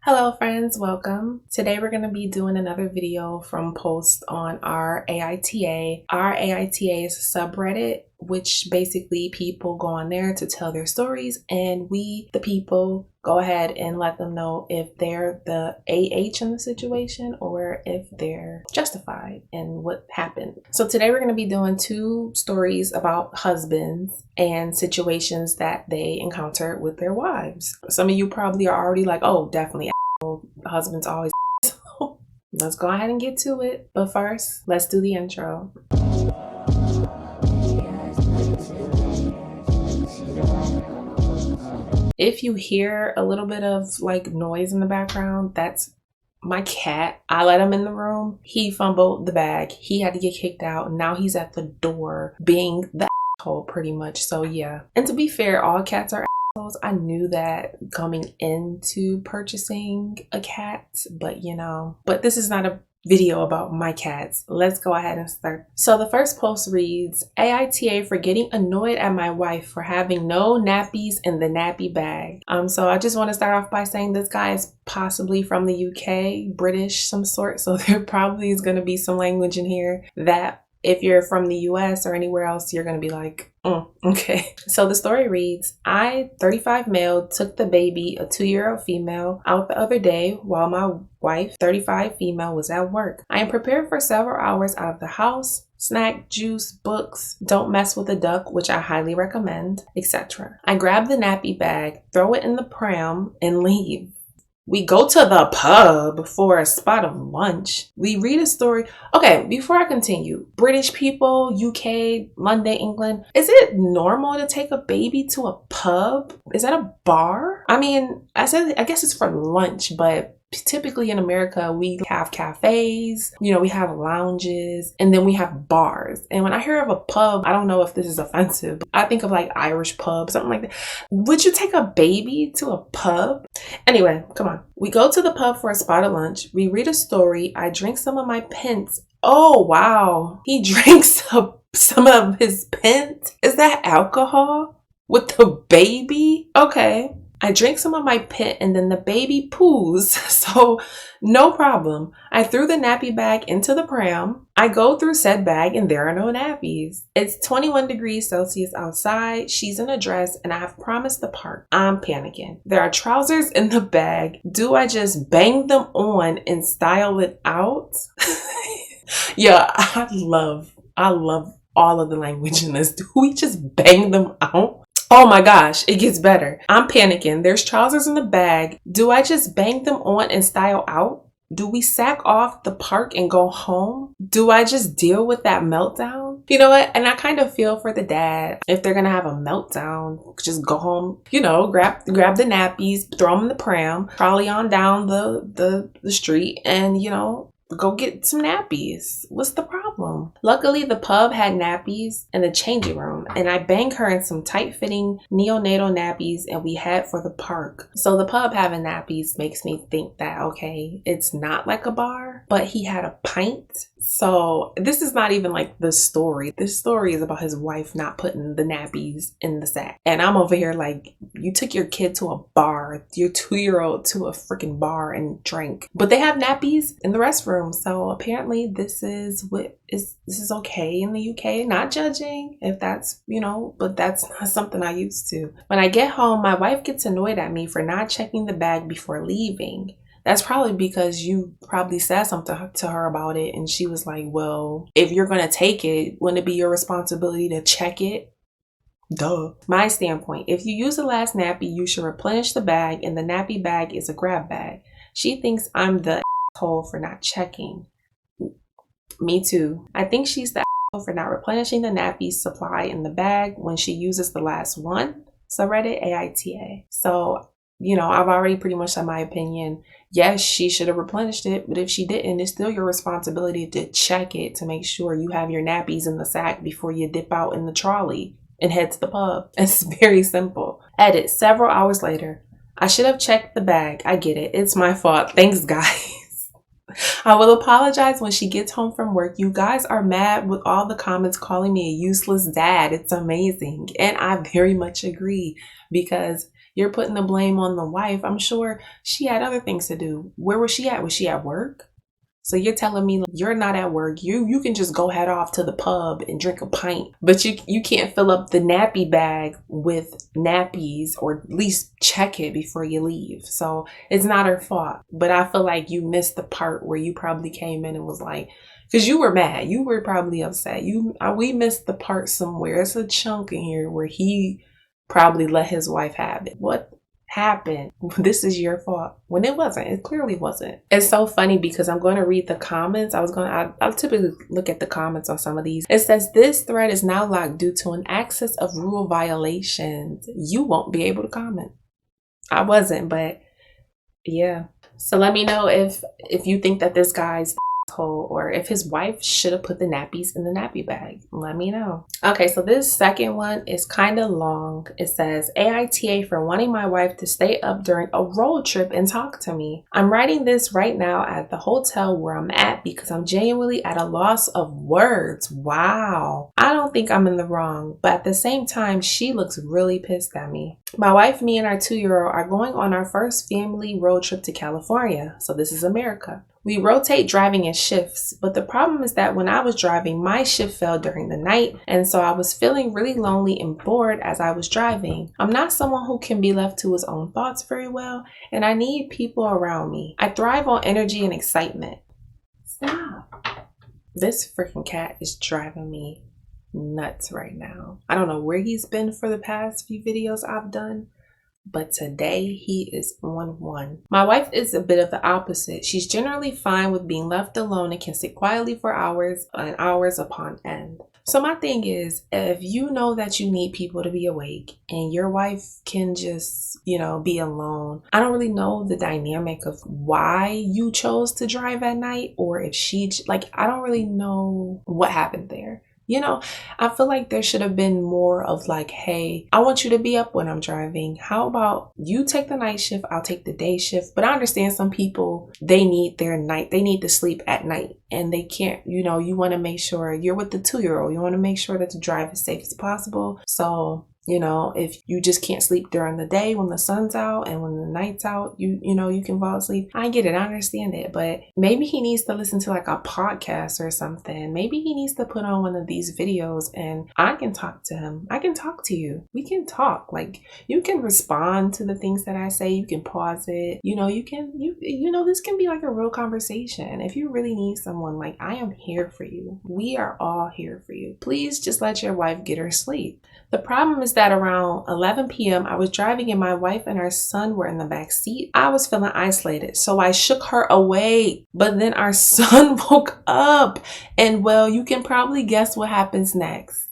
Hello friends, welcome. Today we're going to be doing another video from post on our AITA. Our AITA is a subreddit, which basically people go on there to tell their stories, and we, the people, go ahead and let them know if they're the AH in the situation or if they're justified in what happened. So today we're going to be doing two stories about husbands and situations that they encounter with their wives. Some of you probably are already like, oh, definitely husbands always. Let's go ahead and get to it. But first, let's do the intro. If you hear a little bit of like noise in the background, that's my cat. I let him in the room. He fumbled the bag. He had to get kicked out. Now he's at the door being the asshole pretty much. So yeah. And to be fair, all cats are assholes. I knew that coming into purchasing a cat, but this is not a video about my cats. Let's go ahead and start. So the first post reads, AITA for getting annoyed at my wife for having no nappies in the nappy bag. So I just want to start off by saying this guy is possibly from the UK, British some sort. So there probably is going to be some language in here that if you're from the US or anywhere else, you're going to be like, okay. So the story reads, I, 35 male, took the baby, a 2-year-old female, out the other day while my wife, 35 female, was at work. I am prepared for several hours out of the house. Snack, juice, books, don't mess with a duck, which I highly recommend, etc. I grab the nappy bag, throw it in the pram, and leave. We go to the pub for a spot of lunch. We read a story. Okay, before I continue, British people, UK, London, England, is it normal to take a baby to a pub? Is that a bar? I mean, I guess it's for lunch, but typically in America, we have cafes, we have lounges, and then we have bars. And when I hear of a pub, I don't know if this is offensive, but I think of like Irish pub, something like that. Would you take a baby to a pub? Anyway, come on. We go to the pub for a spot of lunch. We read a story. I drink some of my pints. Oh, wow. He drinks some of his pint? Is that alcohol? With the baby? Okay. I drink some of my pit and then the baby poos, so no problem. I threw the nappy bag into the pram. I go through said bag and there are no nappies. It's 21 degrees Celsius outside. She's in a dress and I have promised the park. I'm panicking. There are trousers in the bag. Do I just bang them on and style it out? Yeah, I love all of the language in this. Do we just bang them out? Oh my gosh, it gets better. I'm panicking. There's trousers in the bag. Do I just bang them on and style out? Do we sack off the park and go home? Do I just deal with that meltdown? You know what? And I kind of feel for the dad. If they're going to have a meltdown, just go home, grab the nappies, throw them in the pram, trolley on down the street and, go get some nappies. What's the problem? Luckily, the pub had nappies in the changing room, and I banged her in some tight-fitting neonatal nappies, and we head for the park. So the pub having nappies makes me think that, okay, it's not like a bar, but he had a pint. So this is not even like the story. This story is about his wife not putting the nappies in the sack. And I'm over here like, you took your kid to a bar, your 2-year-old to a freaking bar and drank. But they have nappies in the restroom. So apparently this is okay in the UK. Not judging if that's, but that's not something I used to. When I get home, my wife gets annoyed at me for not checking the bag before leaving. That's probably because you probably said something to her about it and she was like, well, if you're going to take it, wouldn't it be your responsibility to check it? Duh. My standpoint, if you use the last nappy, you should replenish the bag and the nappy bag is a grab bag. She thinks I'm the asshole for not checking. Me too. I think she's the asshole for not replenishing the nappy supply in the bag when she uses the last one. Subreddit AITA. So, I've already pretty much said my opinion. Yes, she should have replenished it, but if she didn't, it's still your responsibility to check it to make sure you have your nappies in the sack before you dip out in the trolley and head to the pub. It's very simple. Edit, several hours later. I should have checked the bag. I get it. It's my fault. Thanks, guys. I will apologize when she gets home from work. You guys are mad with all the comments calling me a useless dad. It's amazing. And I very much agree because You're putting the blame on the wife. I'm sure she had other things to do. Where was she at? Was she at work? So you're telling me you're not at work. You can just go head off to the pub and drink a pint, but you can't fill up the nappy bag with nappies, or at least check it before you leave. So it's not her fault. But I feel like you missed the part where you probably came in and was like, because you were mad, you were probably upset. We missed the part somewhere. It's a chunk in here where he probably let his wife have it. What happened? This is your fault, when it wasn't. It clearly wasn't. It's so funny because I'm going to read the comments. I'll typically look at the comments on some of these. It says this thread is now locked due to an excess of rule violations. You won't be able to comment. I wasn't, but yeah. So let me know if you think that this guy's asshole, or if his wife should have put the nappies in the nappy bag. Let me know. Okay, so this second one is kind of long. It says, AITA for wanting my wife to stay up during a road trip and talk to me. I'm writing this right now at the hotel where I'm at because I'm genuinely at a loss of words. Wow. I don't think I'm in the wrong, but at the same time, she looks really pissed at me. My wife, me, and our 2-year-old are going on our first family road trip to California. So this is America. We rotate driving in shifts, but the problem is that when I was driving, my shift fell during the night, and so I was feeling really lonely and bored as I was driving. I'm not someone who can be left to his own thoughts very well, and I need people around me. I thrive on energy and excitement. Stop. This freaking cat is driving me nuts right now. I don't know where he's been for the past few videos I've done, but today he is on one. My wife is a bit of the opposite. She's generally fine with being left alone and can sit quietly for hours and hours upon end. So my thing is, if you know that you need people to be awake and your wife can just, be alone, I don't really know the dynamic of why you chose to drive at night, or if I don't really know what happened there. I feel like there should have been more of like, hey, I want you to be up when I'm driving. How about you take the night shift? I'll take the day shift. But I understand some people, they need to sleep at night, and they can't, you want to make sure you're with the 2-year-old. You want to make sure that the drive is safe as possible. So if you just can't sleep during the day when the sun's out, and when the night's out, you can fall asleep. I get it. I understand it. But maybe he needs to listen to like a podcast or something. Maybe he needs to put on one of these videos and I can talk to him. I can talk to you. We can talk. Like, you can respond to the things that I say. You can pause it. This can be like a real conversation. If you really need someone, like, I am here for you. We are all here for you. Please just let your wife get her sleep. The problem is that around 11 p.m. I was driving and my wife and our son were in the back seat. I was feeling isolated, so I shook her awake. But then our son woke up, and well, you can probably guess what happens next.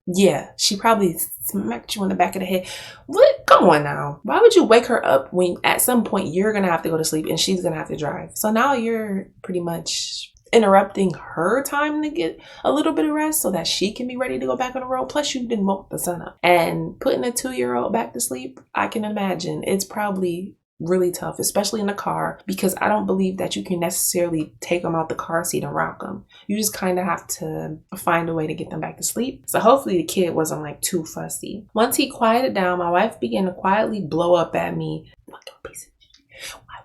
Yeah, she probably smacked you in the back of the head. What? Come on now. Why would you wake her up when at some point you're going to have to go to sleep and she's going to have to drive? So now you're pretty much interrupting her time to get a little bit of rest so that she can be ready to go back on the road. Plus, you didn't woke the son up. And putting a 2-year-old back to sleep, I can imagine it's probably really tough, especially in the car, because I don't believe that you can necessarily take them out the car seat and rock them. You just kind of have to find a way to get them back to sleep. So hopefully the kid wasn't like too fussy. Once he quieted down, my wife began to quietly blow up at me. Why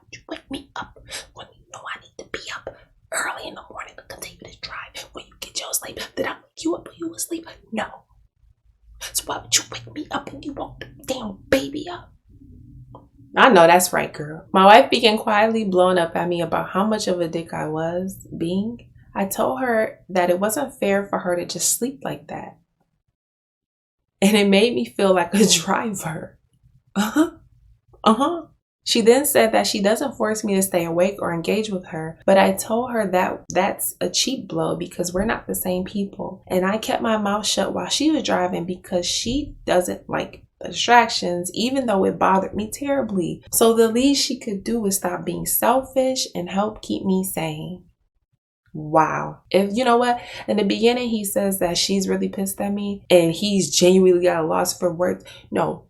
would you wake me up when you know I need to be up early in the morning to continue this drive? When you get your sleep, did I wake you up when you were asleep? No. So why would you wake me up when you woke the damn baby up? I know that's right, girl. My wife began quietly blowing up at me about how much of a dick I was being. I told her that it wasn't fair for her to just sleep like that. And it made me feel like a driver. She then said that she doesn't force me to stay awake or engage with her, but I told her that that's a cheap blow because we're not the same people. And I kept my mouth shut while she was driving because she doesn't like distractions, even though it bothered me terribly. So the least she could do was stop being selfish and help keep me sane. Wow. If you know what, in the beginning he says that she's really pissed at me and he's genuinely at a loss for words. No.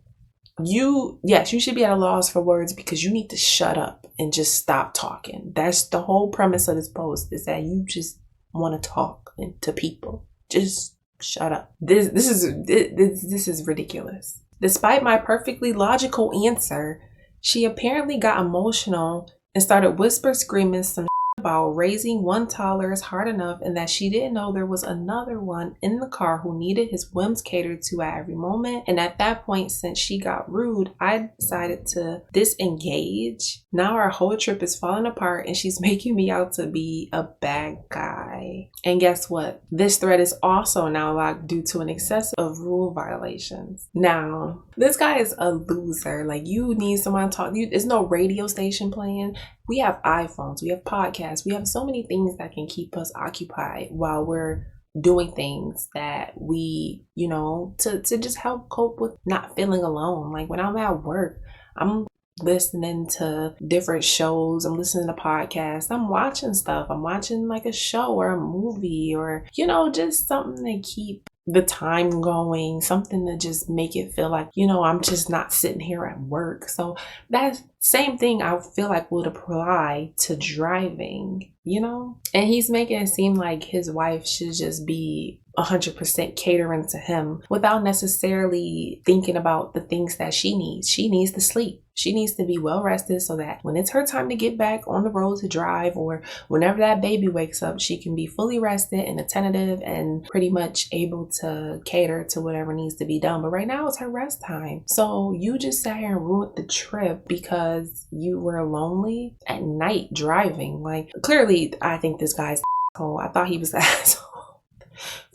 You should be at a loss for words because you need to shut up and just stop talking. That's the whole premise of this post, is that you just want to talk to people. Just shut up. This is ridiculous. Despite my perfectly logical answer, she apparently got emotional and started whisper screaming some about raising one toddler is hard enough and that she didn't know there was another one in the car who needed his whims catered to at every moment. And at that point, since she got rude, I decided to disengage. Now our whole trip is falling apart and she's making me out to be a bad guy. And guess what? This thread is also now locked due to an excess of rule violations. Now, this guy is a loser. Like, you need someone to talk. There's no radio station playing. We have iPhones, we have podcasts, we have so many things that can keep us occupied while we're doing things that we, to just help cope with not feeling alone. Like when I'm at work, I'm listening to different shows, I'm listening to podcasts, I'm watching stuff, I'm watching like a show or a movie or, just something to keep the time going, something to just make it feel like, I'm just not sitting here at work. So that same thing I feel like would apply to driving, and he's making it seem like his wife should just be 100% catering to him without necessarily thinking about the things that she needs. She needs to sleep. She needs to be well rested so that when it's her time to get back on the road to drive, or whenever that baby wakes up, she can be fully rested and attentive and pretty much able to cater to whatever needs to be done. But right now it's her rest time. So you just sat here and ruined the trip because you were lonely at night driving. Like, clearly I think this guy's asshole. I thought he was the asshole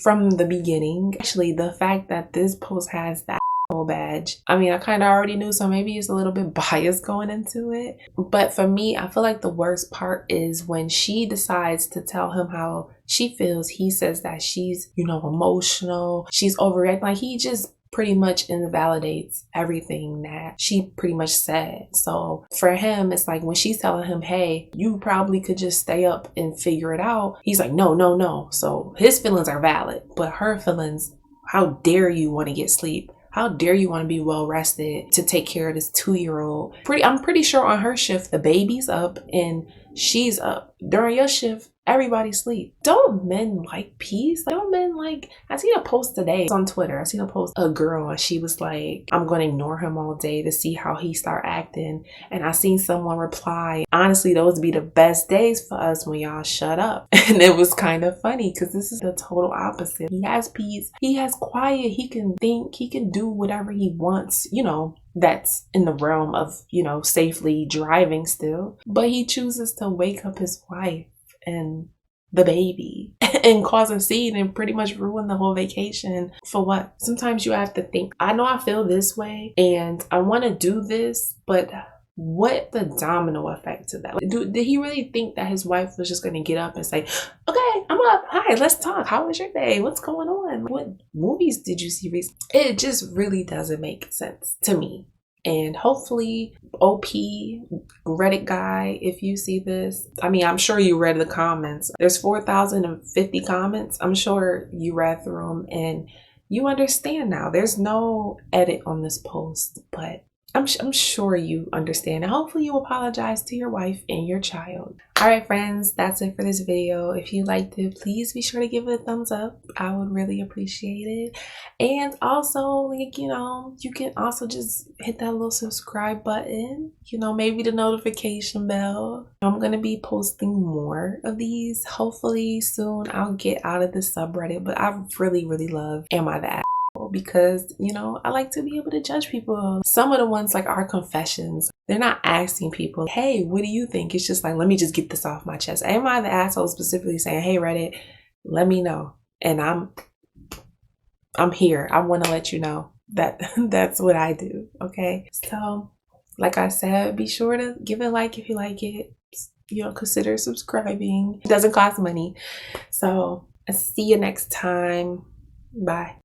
from the beginning. Actually, the fact that this post has that badge, I mean, I kind of already knew, so maybe it's a little bit biased going into it. But for me, I feel like the worst part is when she decides to tell him how she feels. He says that she's, emotional, she's overreacting. Like, he just pretty much invalidates everything that she pretty much said. So for him, it's like when she's telling him, hey, you probably could just stay up and figure it out, he's like, no. So his feelings are valid, but her feelings, how dare you want to get sleep? How dare you want to be well rested to take care of this 2-year-old? I'm pretty sure on her shift, the baby's up and she's up. During your shift, everybody sleep. Don't men like peace? Don't men like... I seen a post today on Twitter. I seen a post, a girl, and she was like, I'm going to ignore him all day to see how he start acting. And I seen someone reply, honestly, those be the best days for us when y'all shut up. And it was kind of funny because this is the total opposite. He has peace. He has quiet. He can think. He can do whatever he wants, that's in the realm of, safely driving still. But he chooses to wake up his wife and the baby and cause a scene and pretty much ruin the whole vacation. For what? Sometimes you have to think, I know I feel this way and I want to do this, but what the domino effect to that? Did he really think that his wife was just going to get up and say, okay, I'm up, hi, let's talk, how was your day, what's going on, what movies did you see recently? It just really doesn't make sense to me. And hopefully, OP, Reddit guy, if you see this, I mean, I'm sure you read the comments. There's 4,050 comments. I'm sure you read through them and you understand now. There's no edit on this post, but I'm sure you understand. And hopefully you apologize to your wife and your child. All right, friends, that's it for this video. If you liked it, please be sure to give it a thumbs up. I would really appreciate it. And also, you can also just hit that little subscribe button, maybe the notification bell. I'm going to be posting more of these. Hopefully soon I'll get out of the subreddit, but I really, really love Am I the Asshole? Because, I like to be able to judge people. Some of the ones like our confessions, they're not asking people, hey, what do you think? It's just like, let me just get this off my chest. Am I the asshole? Specifically saying, hey, Reddit, let me know. And I'm here. I want to let you know that that's what I do. Okay. So like I said, be sure to give it a like if you like it. Consider subscribing. It doesn't cost money. So I'll see you next time. Bye.